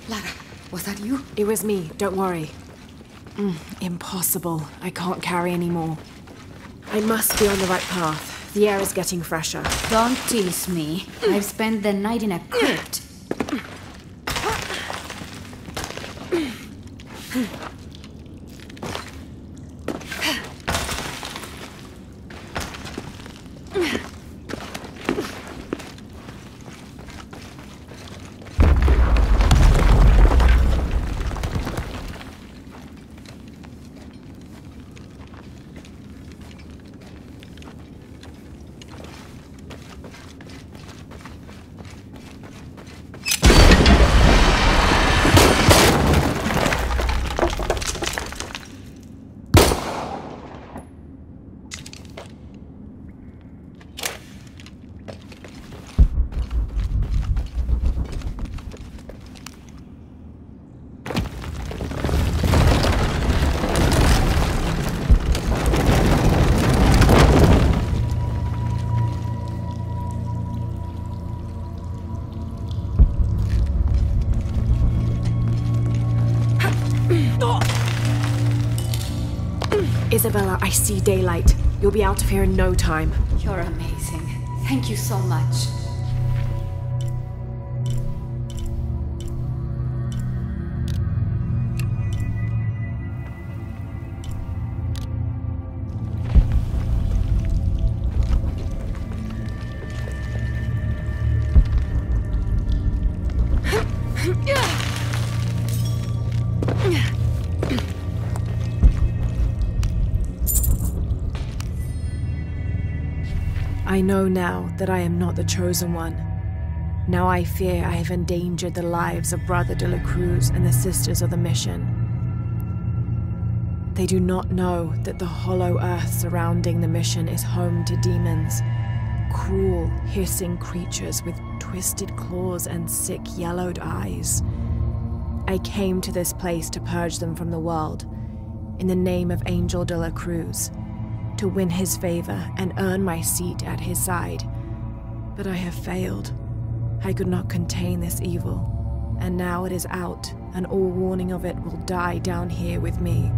Lara, was that you? It was me, don't worry. Impossible. I can't carry anymore. I must be on the right path. The air is getting fresher. Don't tease me. I've spent the night in a crypt. Isabella, I see daylight. You'll be out of here in no time. You're amazing. Thank you so much. I know now that I am not the chosen one. Now I fear I have endangered the lives of Brother de la Cruz and the Sisters of the Mission. They do not know that the hollow earth surrounding the mission is home to demons. Cruel, hissing creatures with twisted claws and sick, yellowed eyes. I came to this place to purge them from the world, in the name of Angel de la Cruz, to win his favor and earn my seat at his side. But I have failed. I could not contain this evil, and now it is out, and all warning of it will die down here with me.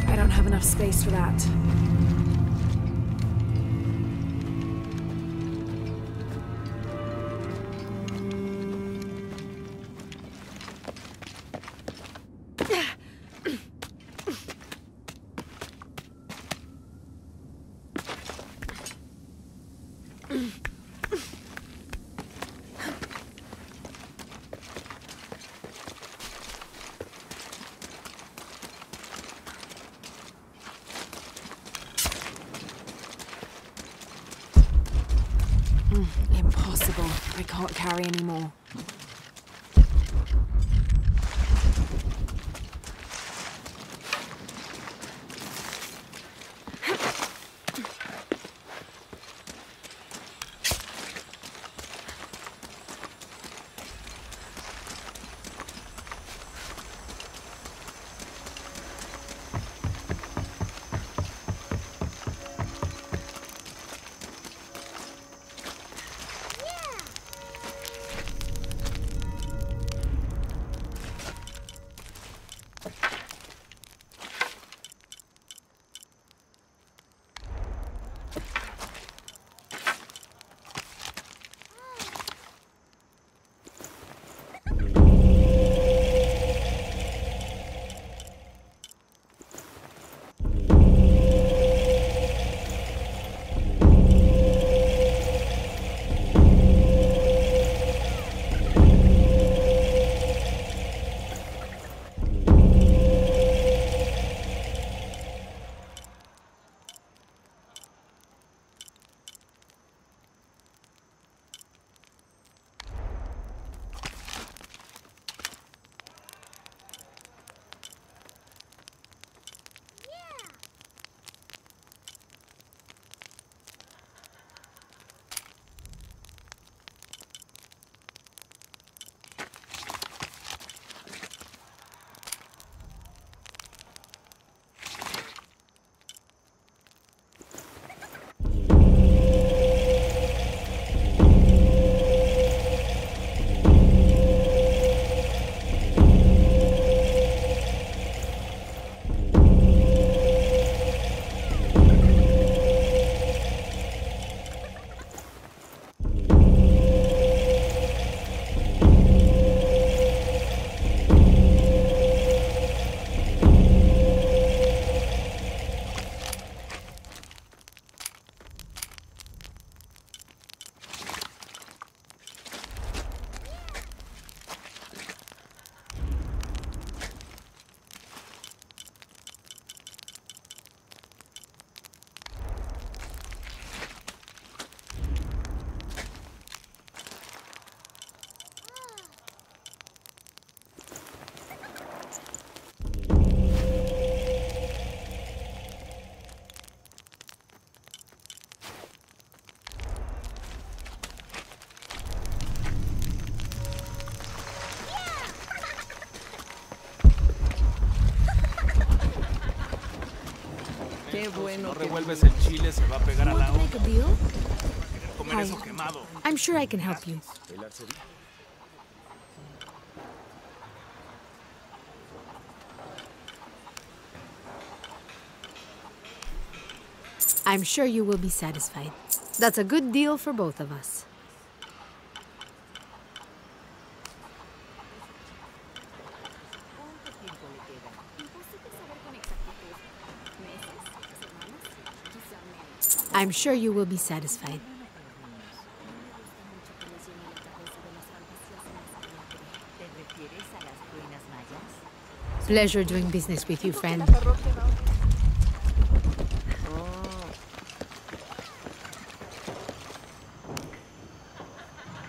I don't have enough space for that. Impossible. I can't carry anymore. No revuelves el chile, se va a pegar a la Want to make a deal? comer eso quemado. I'm sure I can help you. I'm sure you will be satisfied. That's a good deal for both of us. I'm sure you will be satisfied. Pleasure doing business with you, friend.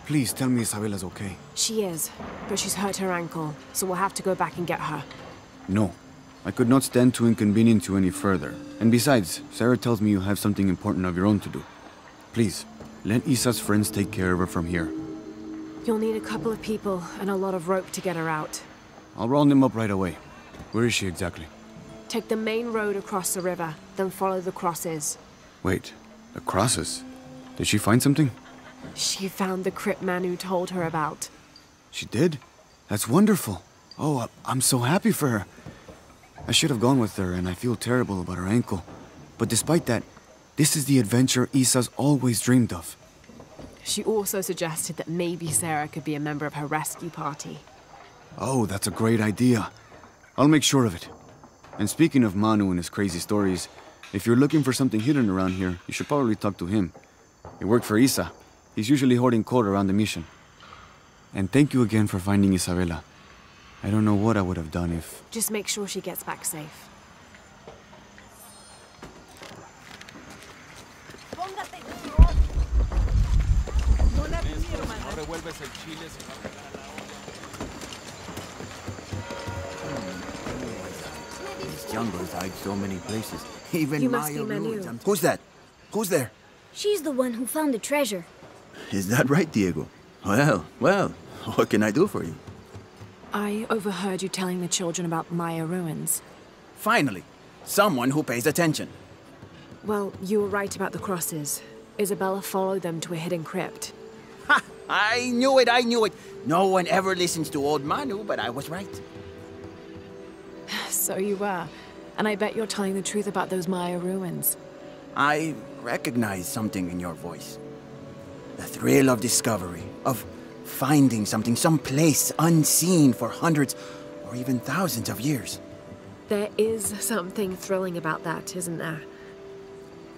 Please tell me Isabella's okay. She is, but she's hurt her ankle, so we'll have to go back and get her. No. I could not stand to inconvenience you any further. And besides, Sarah tells me you have something important of your own to do. Please, let Isa's friends take care of her from here. You'll need a couple of people and a lot of rope to get her out. I'll round them up right away. Where is she exactly? Take the main road across the river, then follow the crosses. Wait, the crosses? Did she find something? She found the crypt Manu told her about. She did? That's wonderful. Oh, I'm so happy for her. I should have gone with her, and I feel terrible about her ankle. But despite that, this is the adventure Isa's always dreamed of. She also suggested that maybe Sarah could be a member of her rescue party. Oh, that's a great idea. I'll make sure of it. And speaking of Manu and his crazy stories, if you're looking for something hidden around here, you should probably talk to him. He worked for Isa. He's usually hoarding coal around the mission. And thank you again for finding Isabella. I don't know what I would have done if... Just make sure she gets back safe. No revuelves el chile, se va a pegar a la This jungle's hide so many places. Even You must Maya be Manu. ruins. Who's that? Who's there? She's the one who found the treasure. Is that right, Diego? Well, what can I do for you? I overheard you telling the children about Maya ruins. Finally, someone who pays attention. Well, you were right about the crosses. Isabella followed them to a hidden crypt. Ha! I knew it! No one ever listens to old Manu, but I was right. So you were. And I bet you're telling the truth about those Maya ruins. I recognize something in your voice. The thrill of discovery, of finding something someplace unseen for hundreds or even thousands of years. There is something thrilling about that, isn't there?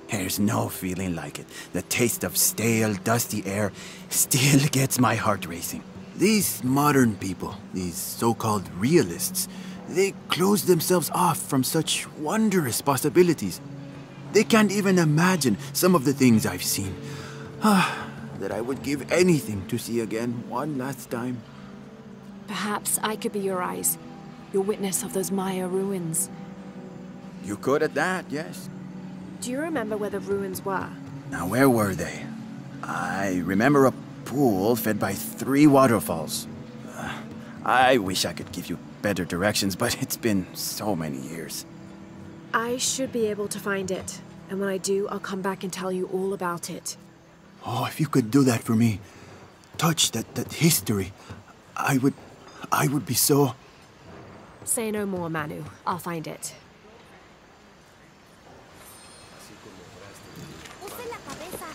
There's no feeling like it. The taste of stale, dusty air still gets my heart racing. These modern people, these so-called realists, they close themselves off from such wondrous possibilities. They can't even imagine some of the things I've seen. That I would give anything to see again one last time. Perhaps I could be your eyes, your witness of those Maya ruins. You could at that, yes. Do you remember where the ruins were? Now, where were they? I remember a pool fed by 3 waterfalls. I wish I could give you better directions, but it's been so many years. I should be able to find it. And when I do, I'll come back and tell you all about it. Oh, if you could do that for me. Touch that history. I would be so... Say no more, Manu. I'll find it. Use la cabeza.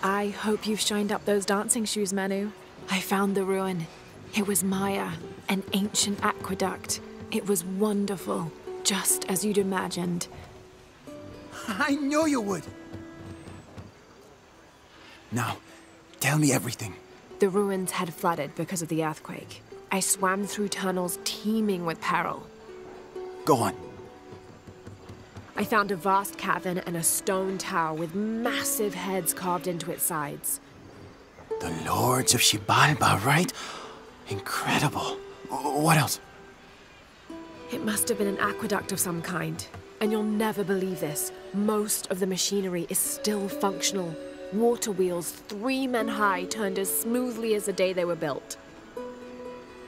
I hope you've shined up those dancing shoes, Manu. I found the ruin. It was Maya, an ancient aqueduct. It was wonderful, just as you'd imagined. I knew you would! Now, tell me everything. The ruins had flooded because of the earthquake. I swam through tunnels teeming with peril. Go on. I found a vast cavern and a stone tower with massive heads carved into its sides. The Lords of Xibalba, right? Incredible. What else? It must have been an aqueduct of some kind. And you'll never believe this. Most of the machinery is still functional. Water wheels 3 men high turned as smoothly as the day they were built.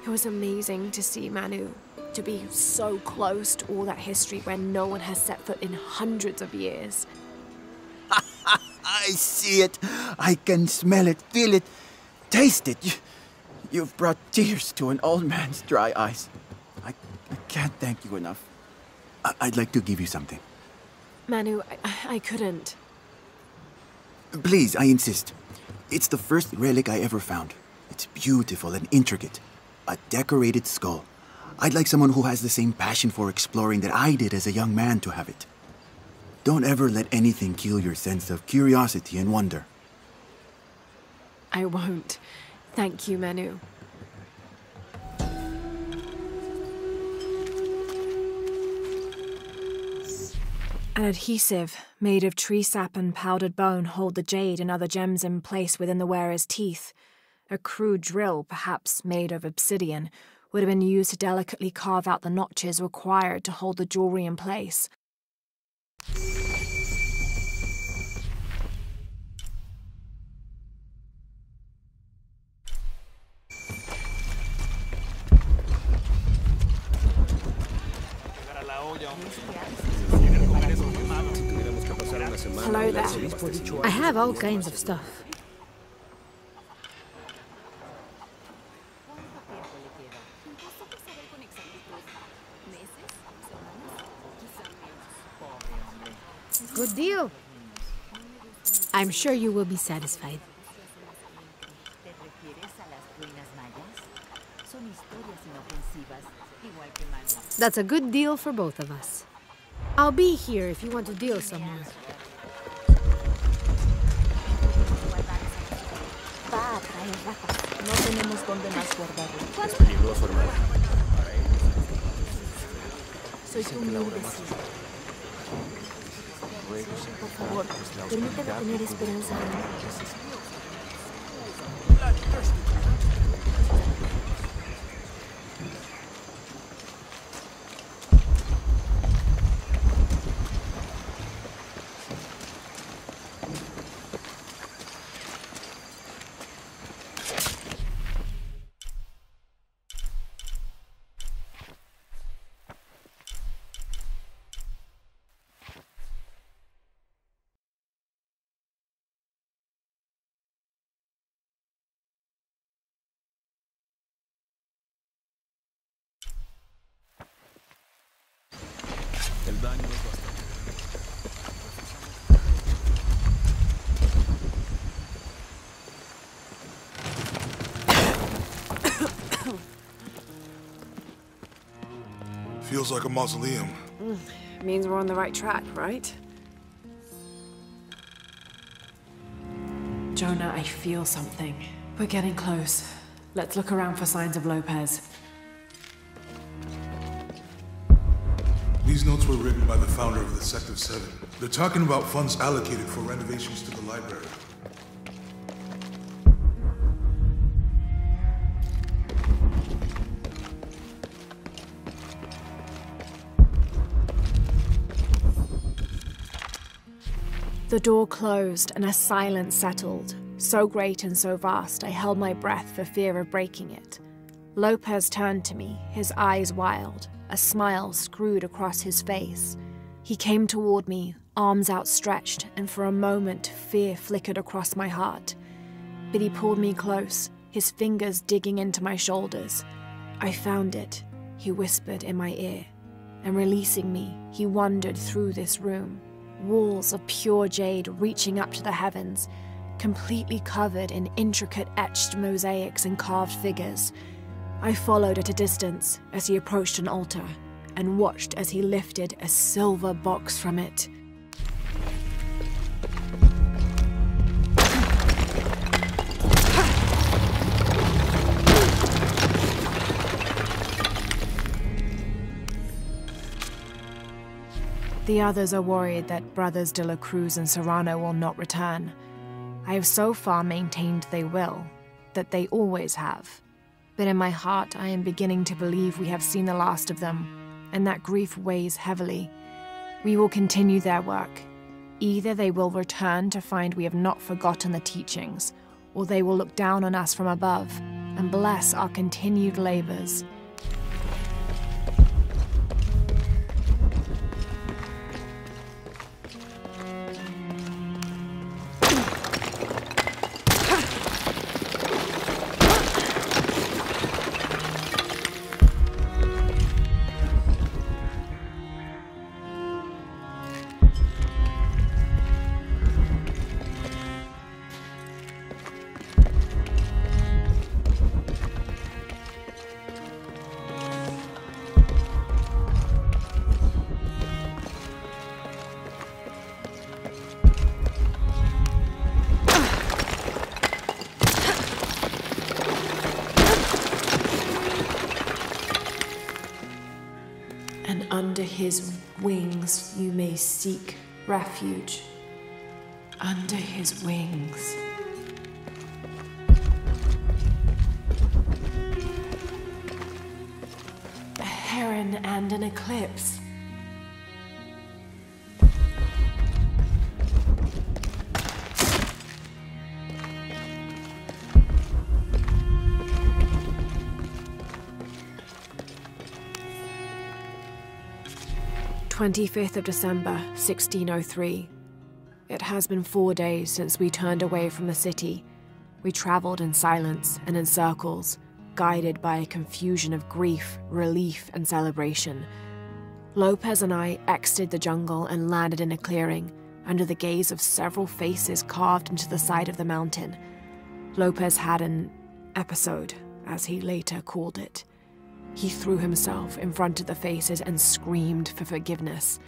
It was amazing to see, Manu. To be so close to all that history where no one has set foot in hundreds of years. I see it. I can smell it, feel it, taste it. You've brought tears to an old man's dry eyes. I can't thank you enough. I'd like to give you something. Manu, I couldn't. Please, I insist. It's the first relic I ever found. It's beautiful and intricate. A decorated skull. I'd like someone who has the same passion for exploring that I did as a young man to have it. Don't ever let anything kill your sense of curiosity and wonder. I won't. Thank you, Manu. An adhesive made of tree sap and powdered bone hold the jade and other gems in place within the wearer's teeth. A crude drill, perhaps made of obsidian, would have been used to delicately carve out the notches required to hold the jewelry in place. Hello there. I have all kinds of stuff. Good deal. I'm sure you will be satisfied. That's a good deal for both of us. I'll be here if you want to deal somewhere. Es peligroso, hermano. Soy tu humilde vecino. Por favor, permítame tener esperanza en mí. El daño es bastante. Feels like a mausoleum. Means we're on the right track, right? Jonah, I feel something. We're getting close. Let's look around for signs of Lopez. These notes were written by the founder of the Sect of Seven. They're talking about funds allocated for renovations to the library. The door closed and a silence settled, so great and so vast I held my breath for fear of breaking it. Lopez turned to me, his eyes wild, a smile screwed across his face. He came toward me, arms outstretched, and for a moment fear flickered across my heart. But he pulled me close, his fingers digging into my shoulders. I found it, he whispered in my ear, and releasing me, he wandered through this room. Walls of pure jade reaching up to the heavens, completely covered in intricate etched mosaics and carved figures. I followed at a distance as he approached an altar and watched as he lifted a silver box from it. The others are worried that Brothers de la Cruz and Serrano will not return. I have so far maintained they will, that they always have. but in my heart I am beginning to believe we have seen the last of them, and that grief weighs heavily. We will continue their work. Either they will return to find we have not forgotten the teachings, or they will look down on us from above and bless our continued labors. And under his wings you may seek refuge. Under his wings. A heron and an eclipse. "25th of December, 1603. It has been 4 days since we turned away from the city. We traveled in silence and in circles, guided by a confusion of grief, relief, and celebration. Lopez and I exited the jungle and landed in a clearing, under the gaze of several faces carved into the side of the mountain. Lopez had an episode, as he later called it. He threw himself in front of the faces and screamed for forgiveness.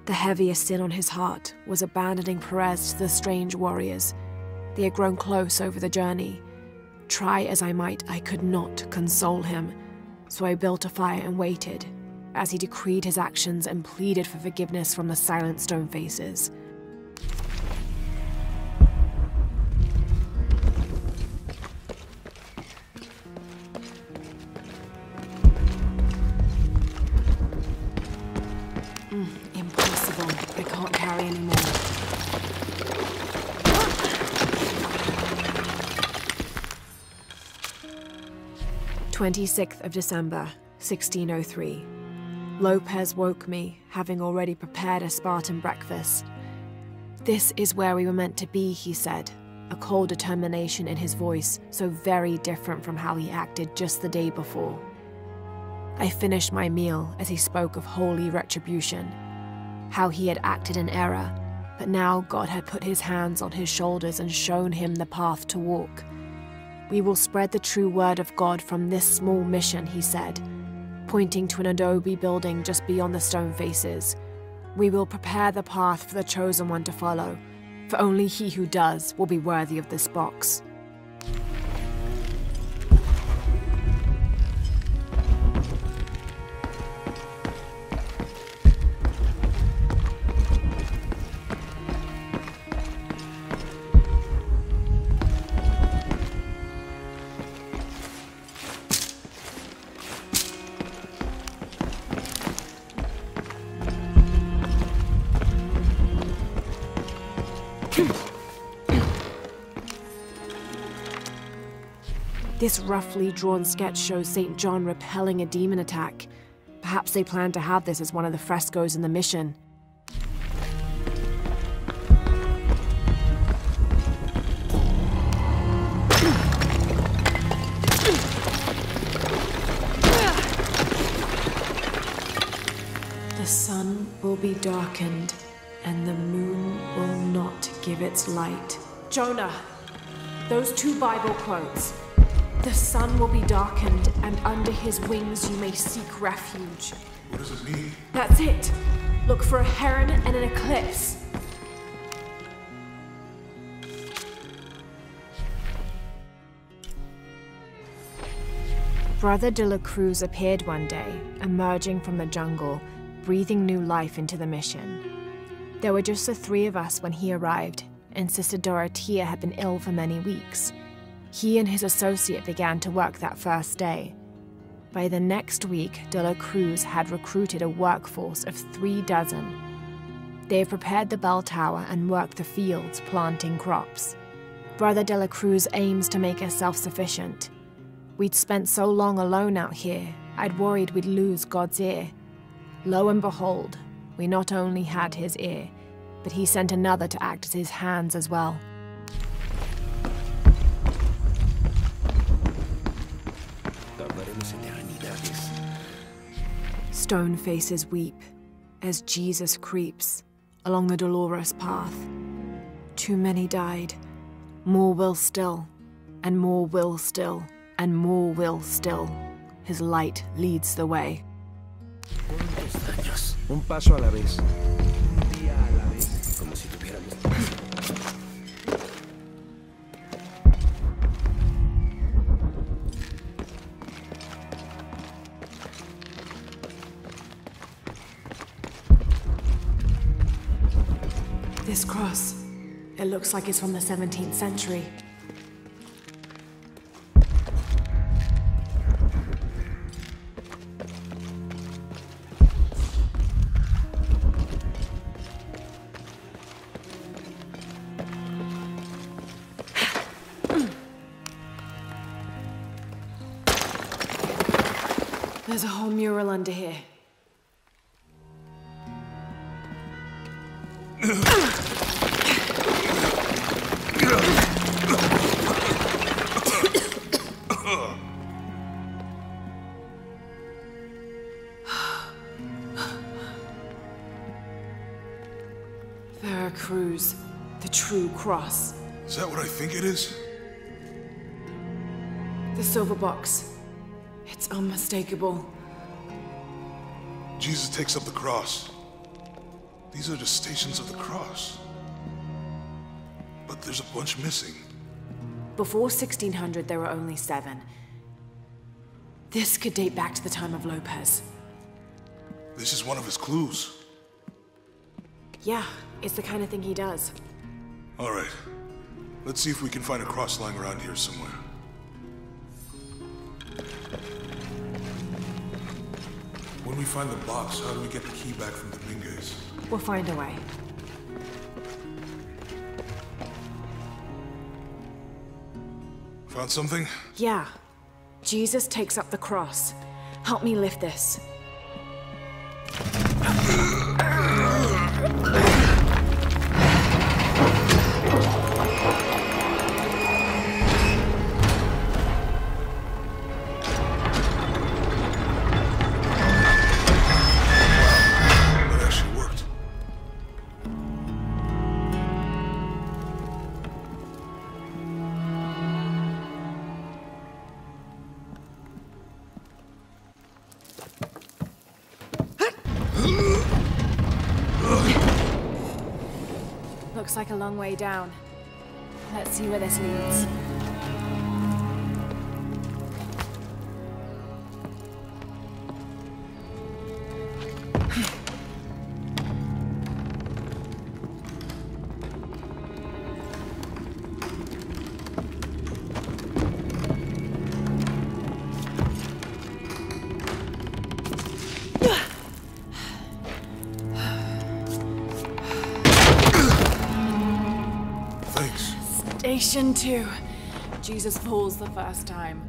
The heaviest sin on his heart was abandoning Perez to the strange warriors. They had grown close over the journey. Try as I might, I could not console him, so I built a fire and waited, as he decreed his actions and pleaded for forgiveness from the silent stone faces. Impossible. I can't carry anymore. "26th of December, 1603. Lopez woke me, having already prepared a Spartan breakfast. This is where we were meant to be, he said, a cold determination in his voice, so very different from how he acted just the day before. I finished my meal as he spoke of holy retribution, how he had acted in error, but now God had put his hands on his shoulders and shown him the path to walk. We will spread the true word of God from this small mission, he said, pointing to an adobe building just beyond the stone faces. We will prepare the path for the chosen one to follow, for only he who does will be worthy of this box. This roughly drawn sketch shows St. John repelling a demon attack. Perhaps they plan to have this as one of the frescoes in the mission. The sun will be darkened, and the moon will not give its light. Jonah, those two Bible quotes. The sun will be darkened, and under his wings you may seek refuge. What does it mean? That's it. Look for a heron and an eclipse. Brother de la Cruz appeared one day, emerging from the jungle, breathing new life into the mission. There were just the three of us when he arrived, and Sister Dorothea had been ill for many weeks. He and his associate began to work that first day. By the next week, De La Cruz had recruited a workforce of 36. They have prepared the bell tower and worked the fields, planting crops. Brother De La Cruz aims to make us self-sufficient. We'd spent so long alone out here, I'd worried we'd lose God's ear. Lo and behold, we not only had his ear, but he sent another to act as his hands as well. Stone faces weep as Jesus creeps along the dolorous path. Too many died. More will still, and more will still, and more will still. His light leads the way. Un paso a la vez. Un día a la vez. Como si tuviéramos prisa. This cross, it looks like it's from the 17th century. There's a whole mural under here. Veracruz, the true cross. Is that what I think it is? The silver box. It's unmistakable. Jesus takes up the cross. These are the stations of the cross. But there's a bunch missing. Before 1600, there were only 7. This could date back to the time of Lopez. This is one of his clues. Yeah, it's the kind of thing he does. All right. Let's see if we can find a cross lying around here somewhere. When we find the box, how do we get the key back from Dominguez? We'll find a way. Found something? Yeah. Jesus takes up the cross. Help me lift this. Looks like a long way down. Let's see where this leads. Station 2. Jesus falls the first time.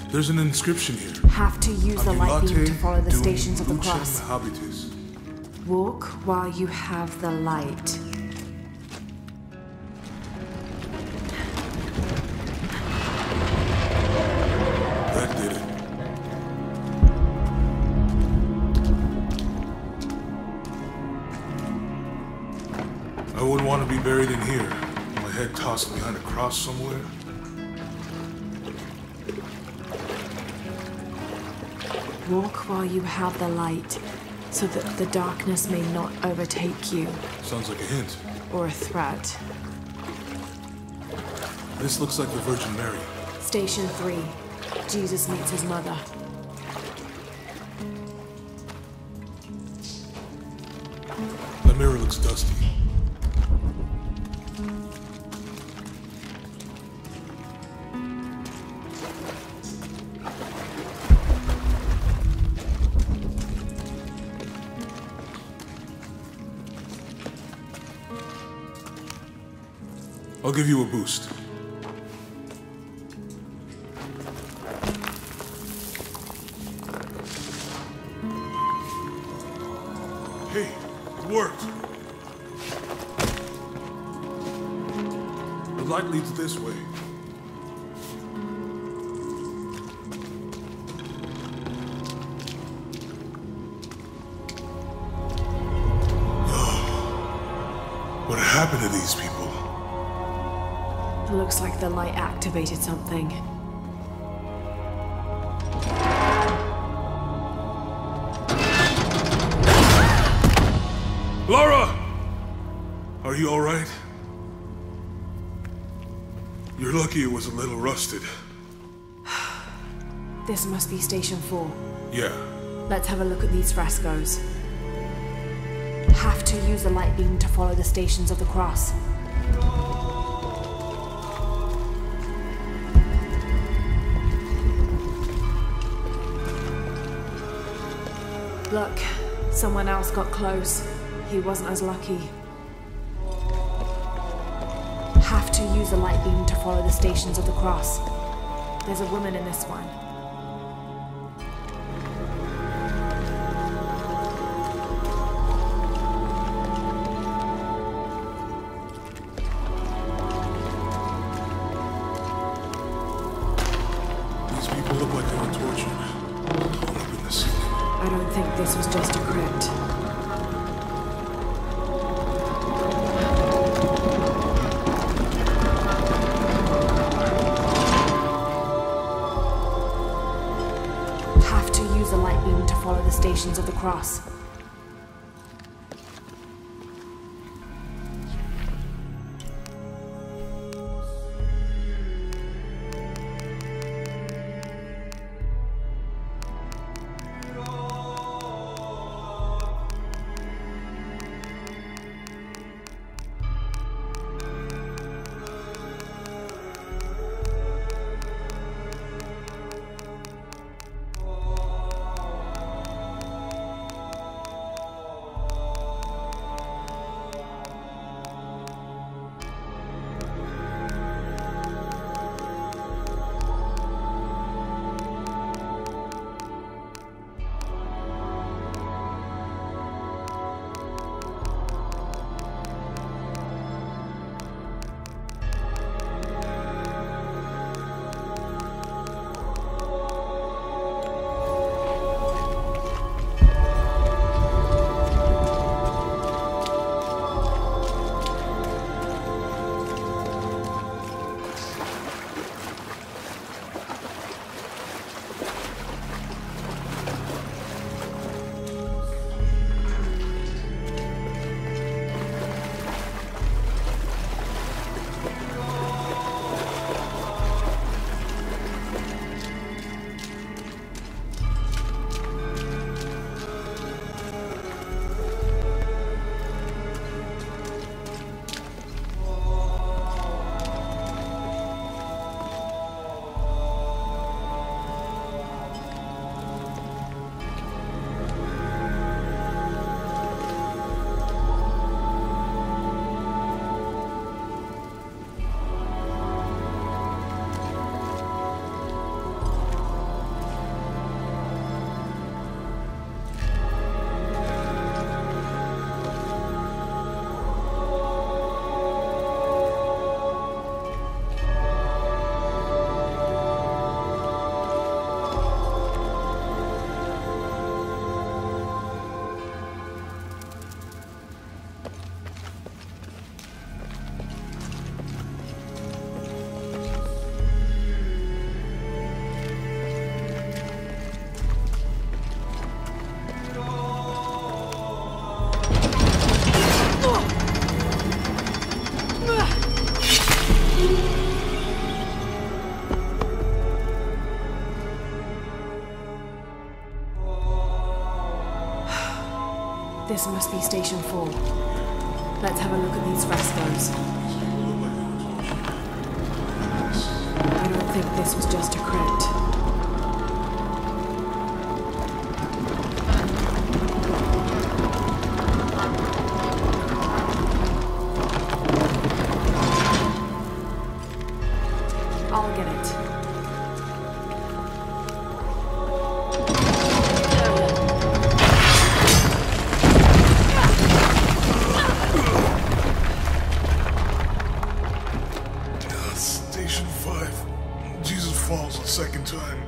There's an inscription here. Have to use the light beam to follow the stations of the cross. Habitus. Walk while you have the light. That did it. I wouldn't want to be buried in here. My head tossed behind a cross somewhere. Walk while you have the light, so that the darkness may not overtake you. Sounds like a hint. Or a threat. This looks like the Virgin Mary. Station 3. Jesus meets his mother. The mirror looks dusty. I'll give you a boost. Hey, it worked. The light leads this way. What happened to these people? It looks like the light activated something. Lara! Are you alright? You're lucky it was a little rusted. This must be Station 4. Yeah. Let's have a look at these frescoes. Have to use the light beam to follow the Stations of the Cross. Look, someone else got close. He wasn't as lucky. Have to use the light beam to follow the Stations of the Cross. There's a woman in this one. These people look like they were tortured. Hung up in the ceiling. I don't think this was just a crypt. Have to use the light beam to follow the Stations of the Cross. This must be Station 4. Let's have a look at these frescoes. I don't think this was just a crypt. falls a second time.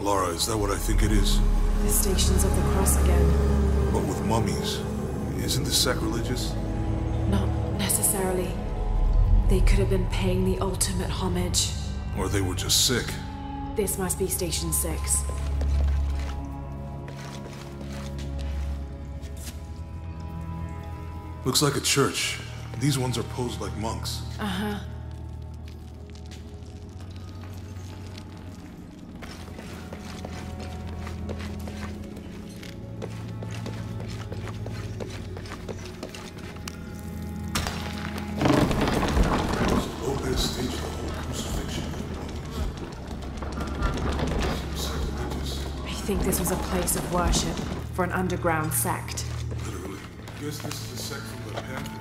Lara, is that what I think it is? The Stations of the Cross again. But with mummies. Isn't this sacrilegious? Not necessarily. They could have been paying the ultimate homage. Or they were just sick. This must be Station 6. Looks like a church. These ones are posed like monks. Uh-huh. I think this was a place of worship for an underground sect. Literally. Guess this is a sect from the pamphlet.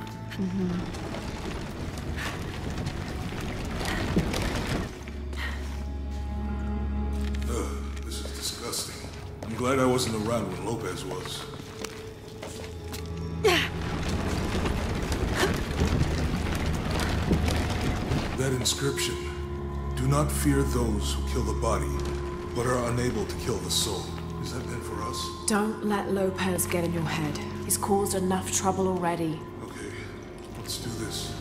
This is disgusting. I'm glad I wasn't around when Lopez was. That inscription. Do not fear those who kill the body, but are unable to kill the soul. Is that meant for us? Don't let Lopez get in your head. He's caused enough trouble already. Okay, let's do this.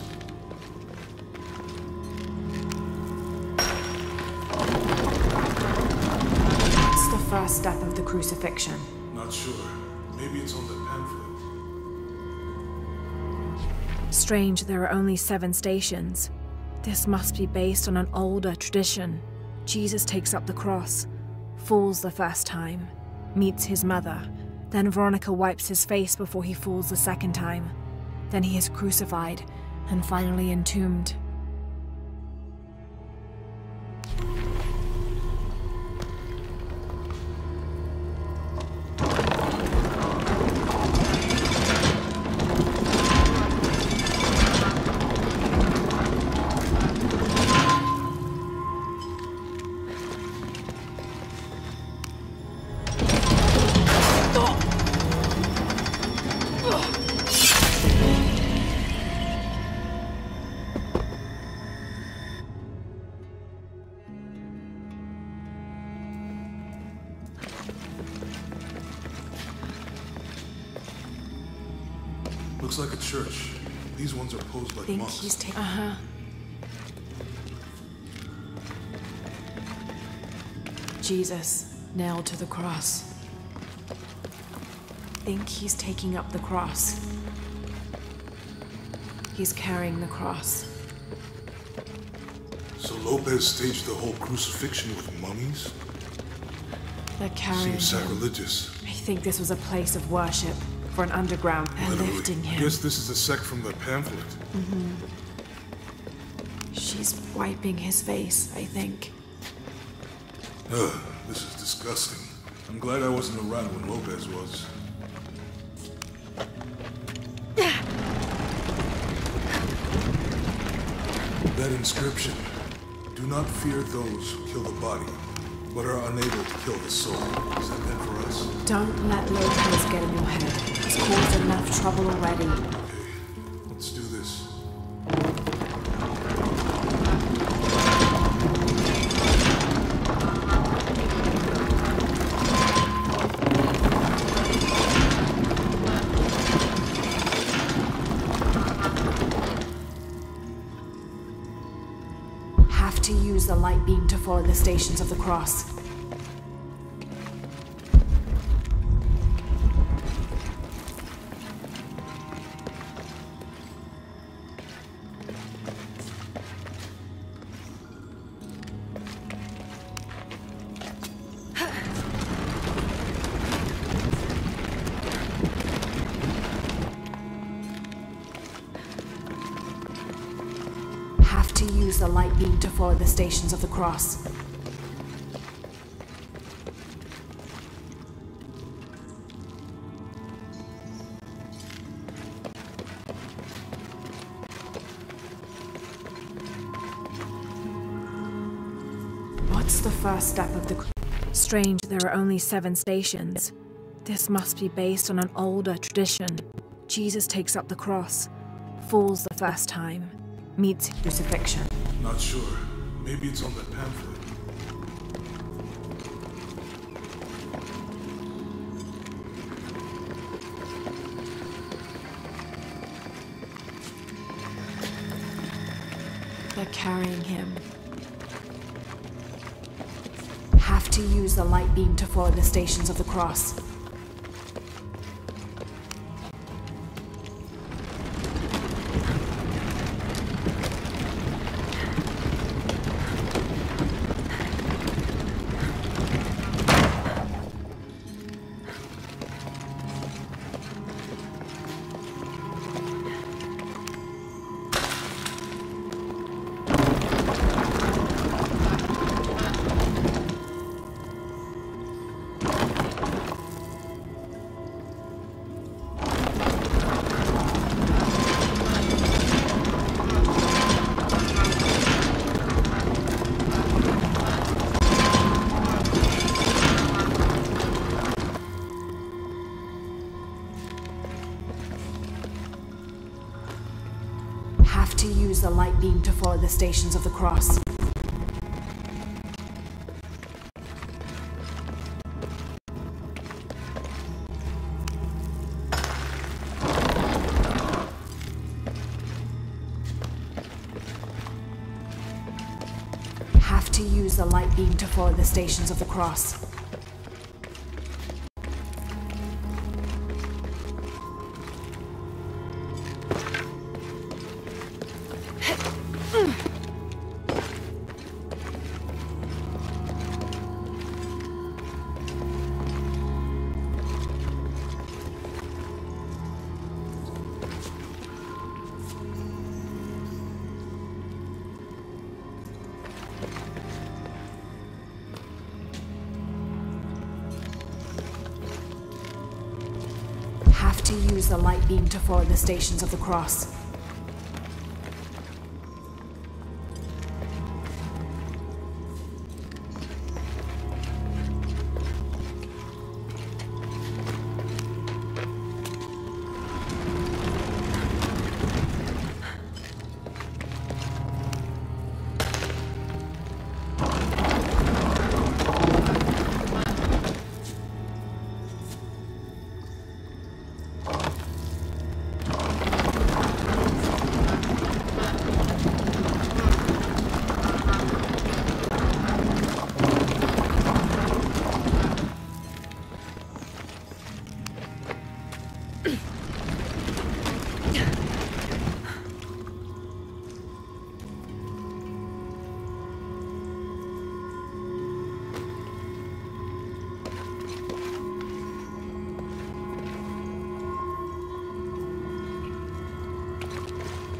What's the first step of the crucifixion? Not sure. Maybe it's on the pamphlet. Strange there are only 7 stations. This must be based on an older tradition. Jesus takes up the cross, falls the first time, meets his mother. Then Veronica wipes his face before he falls the second time. Then he is crucified and finally entombed. Looks like a church. These ones are posed like Think monks. he's taking. Uh-huh. Jesus nailed to the cross. Think he's taking up the cross. He's carrying the cross. So Lopez staged the whole crucifixion with mummies? They're carrying Seems him. sacrilegious. I think this was a place of worship for an underground. They're Literally. lifting him. Guess this is a sect from the pamphlet. She's wiping his face, I think. This is disgusting. I'm glad I wasn't around when Lopez was. That inscription. Do not fear those who kill the body, but are unable to kill the soul. Is that meant for us? Don't let Lopez get in your head. He's caused enough trouble already. Okay, let's do this. Have to use the light beam to follow the Stations of the Cross. Have to use the light beam to follow the Stations of the Cross. Just the first step of the... Strange, there are only 7 stations. This must be based on an older tradition. Jesus takes up the cross, falls the first time, meets crucifixion. Not sure. Maybe it's on that pamphlet. They're carrying him. Have to use the light beam to follow the stations of the cross. To use the light beam to follow the stations of the cross. Have to use the light beam to follow the stations of the cross. Have to use the light beam to follow the stations of the cross.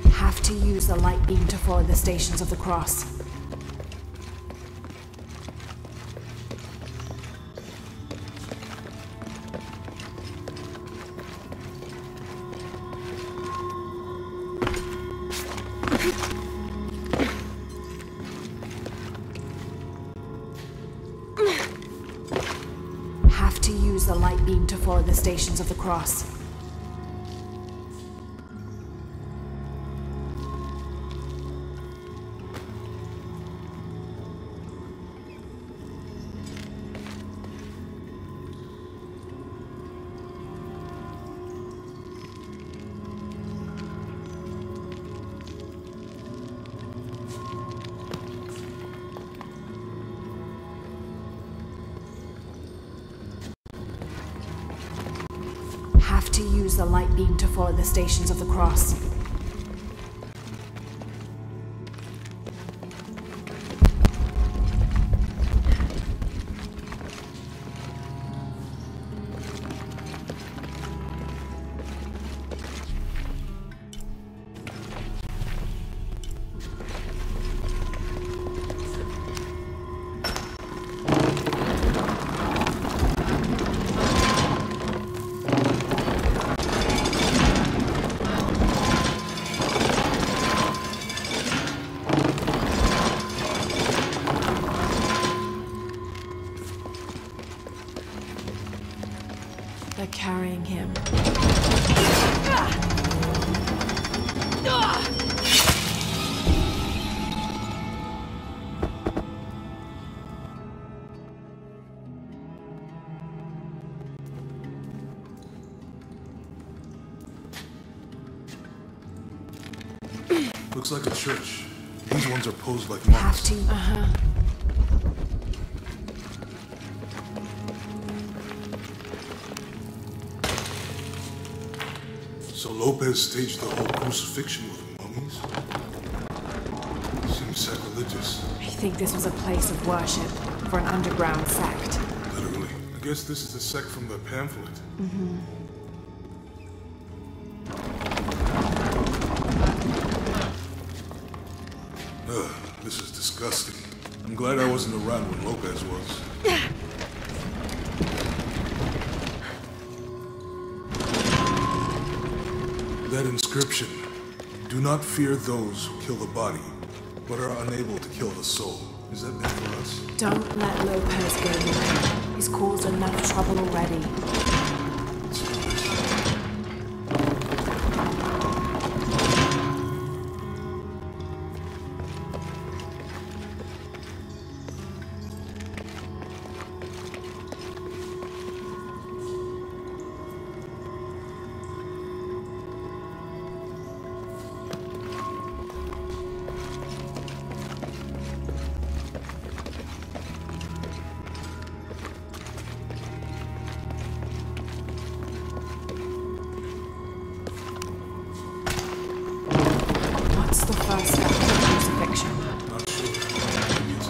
Have to use the light beam to follow the stations of the cross. Have to use the light beam to follow the stations of the cross. Have to use the light beam to follow the stations of the cross. Looks like a church. These ones are posed like monks. So Lopez staged the whole crucifixion with mummies? Seems sacrilegious. I think this was a place of worship for an underground sect. Literally. I guess this is the sect from the pamphlet. Ugh, this is disgusting. I'm glad I wasn't around when Lopez was. That inscription. Do not fear those who kill the body, but are unable to kill the soul. Is that meant for us? Don't let Lopez go near him. He's caused enough trouble already. Let's do this. What's the first step of the crucifixion? Not sure. Maybe it's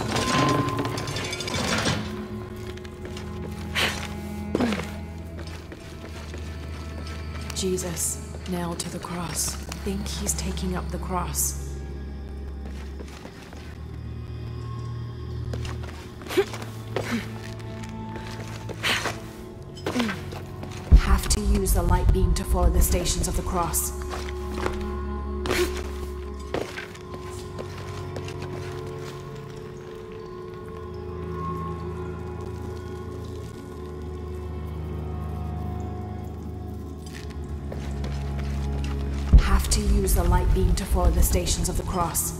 Jesus, nailed to the cross. Think he's taking up the cross. Have to use the light beam to follow the stations of the cross. Have to use the light beam to follow the stations of the cross.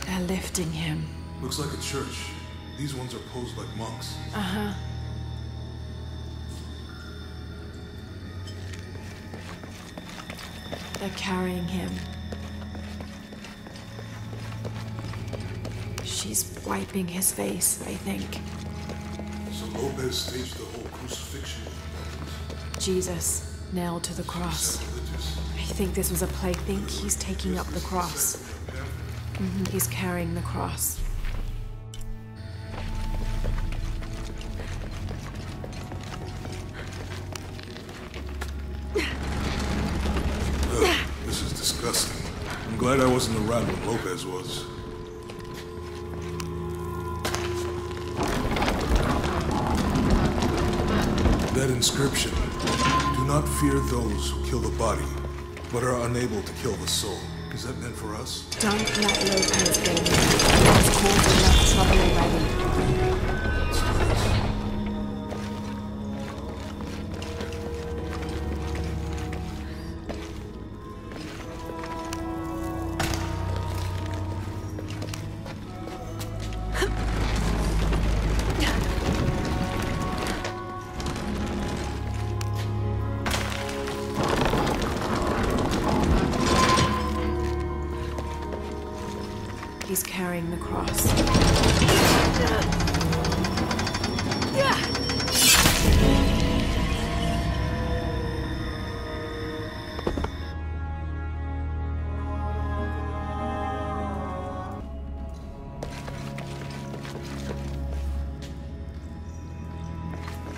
They're lifting him. Looks like a church. These ones are posed like monks. They're carrying him. She's wiping his face, I think. So Lopez staged the whole crucifixion with mummies. Jesus, nailed to the cross. Sacrilegious. I think this was a play. Think he's taking up the cross. He's carrying the cross. Ugh, this is disgusting. I'm glad I wasn't around when Lopez was. That inscription. Do not fear those who kill the body, but are unable to kill the soul. Is that meant for us? Don't let Lopez go. It's caused enough trouble already. He's carrying the cross.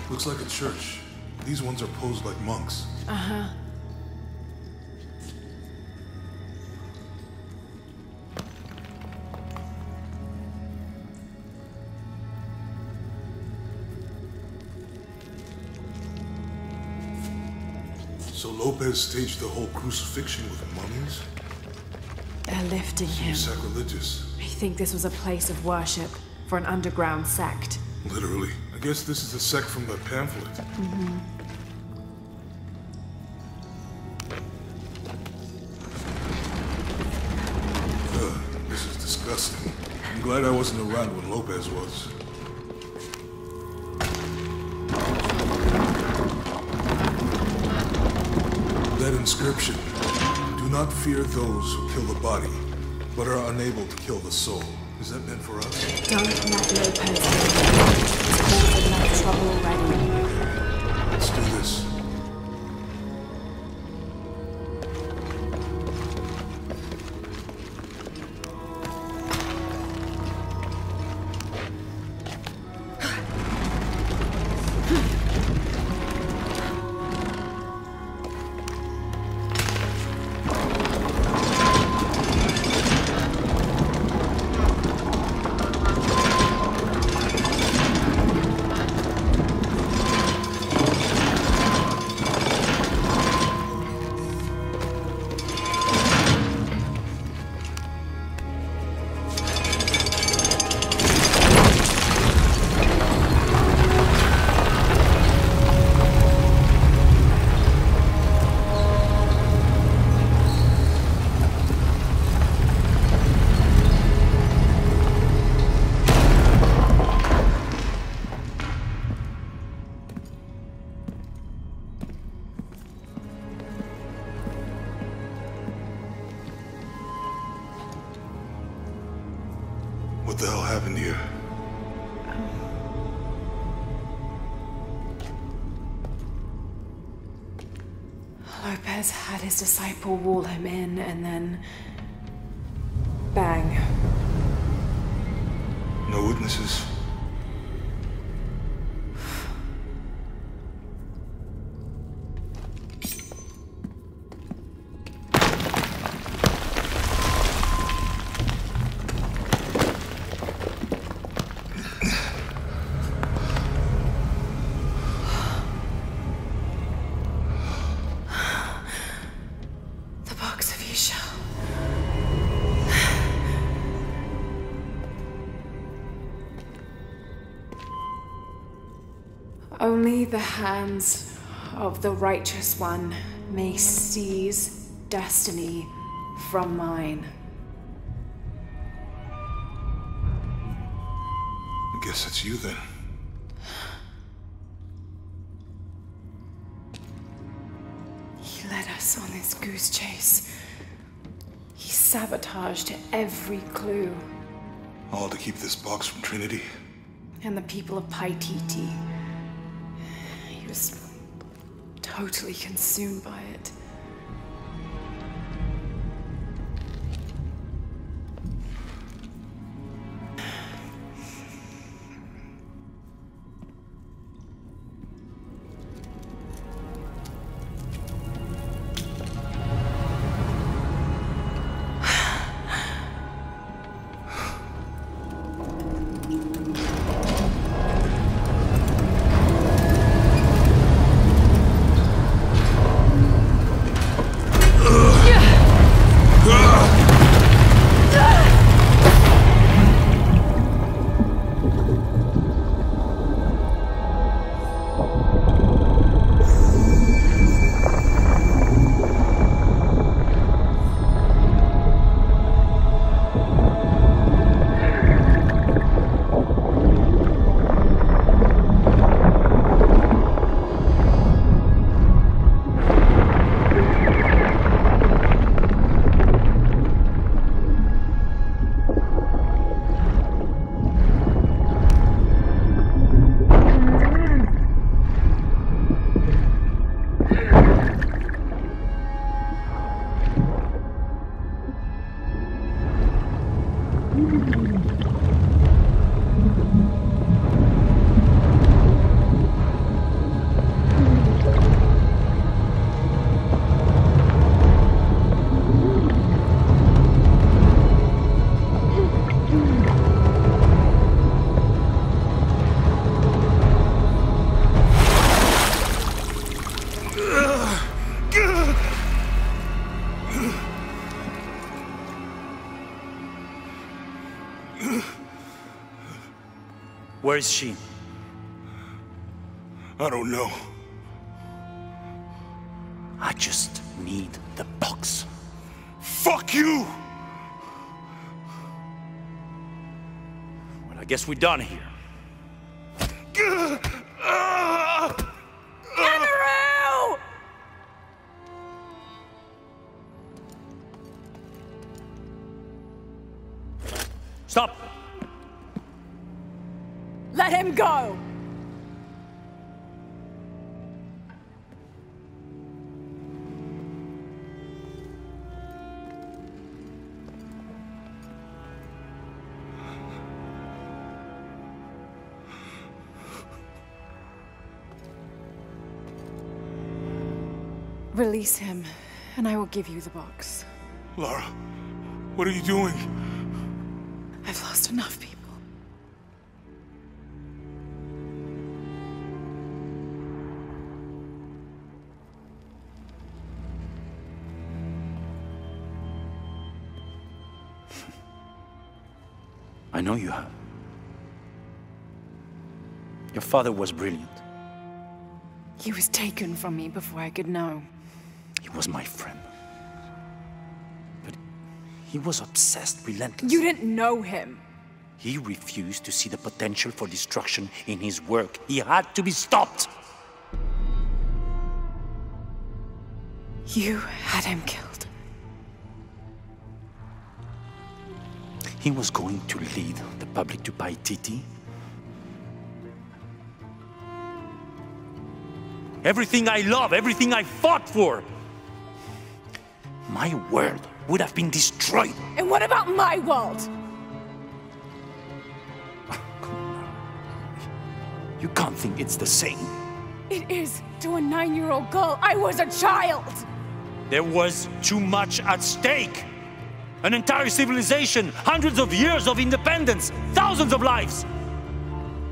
Looks like a church. These ones are posed like monks. Uh-huh. So Lopez staged the whole crucifixion with mummies? They're lifting him. Sacrilegious. I think this was a place of worship for an underground sect. Literally. I guess this is the sect from that pamphlet. Mm-hmm. This is disgusting. I'm glad I wasn't around when Lopez was. That inscription. Do not fear those who kill the body, but are unable to kill the soul. Is that meant for us? Don't let Lopez go. It's caused enough trouble already. Let's do this. What the hell happened here? Lopez had his disciple wall him in, and then... bang. No witnesses? Only the hands of the Righteous One may seize destiny from mine. I guess it's you then. He led us on this goose chase. He sabotaged every clue. All to keep this box from Trinity? And the people of Paititi. He was totally consumed by it. is she? I don't know. I just need the box. Fuck you! Well, I guess we're done here. Amaru! Stop! Let him go! Release him, and I will give you the box. Lara, what are you doing? I've lost enough people. I know you have. Your father was brilliant. He was taken from me before I could know. He was my friend. But he was obsessed, relentless. You didn't know him. He refused to see the potential for destruction in his work. He had to be stopped. You had him killed. He was going to lead the public to Paititi. Everything I love, everything I fought for. My world would have been destroyed. And what about my world? You can't think it's the same. It is to a 9-year-old girl. I was a child. There was too much at stake. An entire civilization, hundreds of years of independence, thousands of lives.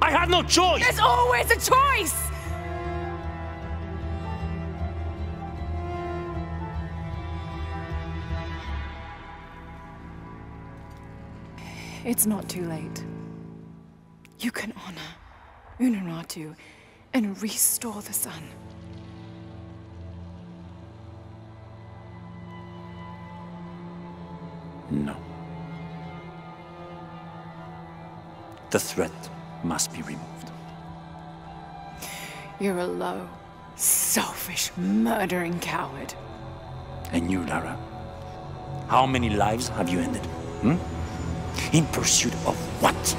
I had no choice. There's always a choice. It's not too late. You can honor Unuratu and restore the sun. No. The threat must be removed. You're a low, selfish, murdering coward. And you, Lara? How many lives have you ended? In pursuit of what?